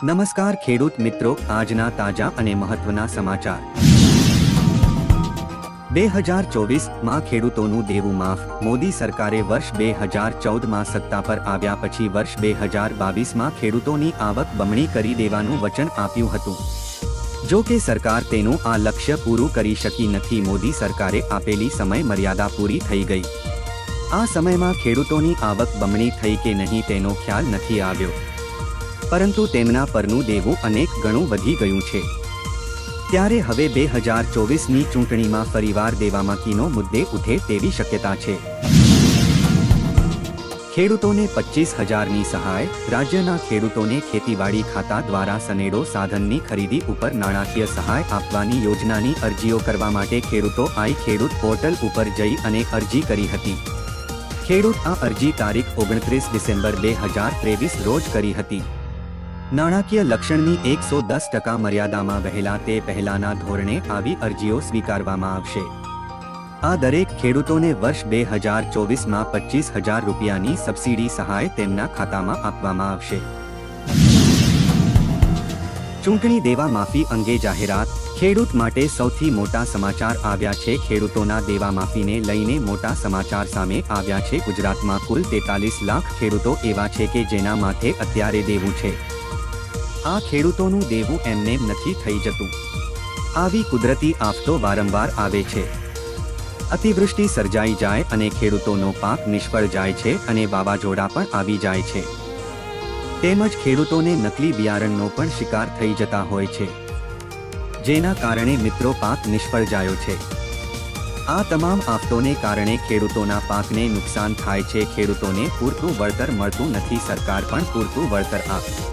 નમસ્કાર ખેડૂત મિત્રો, આજના તાજા અને મહત્વના સમાચાર। 2024માં ખેડૂતોનું દેવું માફ। મોદી સરકારે વર્ષ 2014માં સત્તા પર આવ્યા પછી વર્ષ 2022માં ખેડૂતોની આવક બમણી કરી દેવાનું વચન આપ્યું હતું। જો કે સરકાર તેનું આ લક્ષ્ય પૂરું કરી શકી નથી। મોદી સરકારે આપેલી સમય મર્યાદા પૂરી થઈ ગઈ। આ સમયમાં ખેડૂતોની આવક બમણી થઈ કે નહીં તેનો ખ્યાલ નથી આવ્યો, પરંતુ તેમના પરનું દેવું અનેક ગણું વધી ગયું છે। ત્યારે હવે 2024ની ચૂંટણીમાં ફરીવાર દેવામાફીનો મુદ્દે ઉઠે તેવી શક્યતા છે। ખેડૂતોને 25,000ની સહાય। રાજ્યના ખેડૂતોને ખેતીવાડી ખાતા દ્વારા સનેડો સાધનની ખરીદી ઉપર નાણાકીય સહાય આપવાની યોજનાની અરજીઓ કરવા માટે ખેડૂતો આઈ ખેડૂત પોર્ટલ ઉપર જઈ અને અરજી કરી હતી। ખેડૂત આ અરજી તારીખ 29 ડિસેમ્બર 2023 રોજ કરી હતી। નાણાકીય લક્ષણની 110% મર્યાદામાં વહેલા તે પહેલાના ધોરણે આવી અરજીઓ સ્વીકારવામાં આવશે। આ દરેક ખેડૂતોને વર્ષ 2024માં 25,000 રૂપિયાની સબસિડી સહાય તેમના ખાતામાં આપવામાં આવશે। ચૂંટણી દેવા માફી અંગે જાહેરાત। ખેડૂત માટે સૌથી મોટા સમાચાર આવ્યા છે। ખેડૂતોના દેવા માફીને લઈને મોટા સમાચાર સામે આવ્યા છે। ગુજરાતમાં કુલ 43 લાખ ખેડૂતો એવા છે કે જેના માથે અત્યારે દેવું છે। આ ખેડૂતોનું દેવું એમનેમ નથી થઈ જતું। આવી કુદરતી આફતો વારંવાર આવે છે। અતિવૃષ્ટિ સર્જાઈ જાય અને ખેડૂતોનો પાક નિષ્ફળ જાય છે અને વાવાઝોડા પણ આવી જાય છે। તેમજ ખેડૂતોને નકલી બિયારણનો પણ શિકાર થઈ જતા હોય છે, જેના કારણે મિત્રો પાક નિષ્ફળ જાય છે। આ તમામ આફતોને કારણે ખેડૂતોના પાકને નુકસાન થાય છે। ખેડૂતોને પૂરતું વળતર મળતું નથી। સરકાર પણ પૂરતું વળતર આપે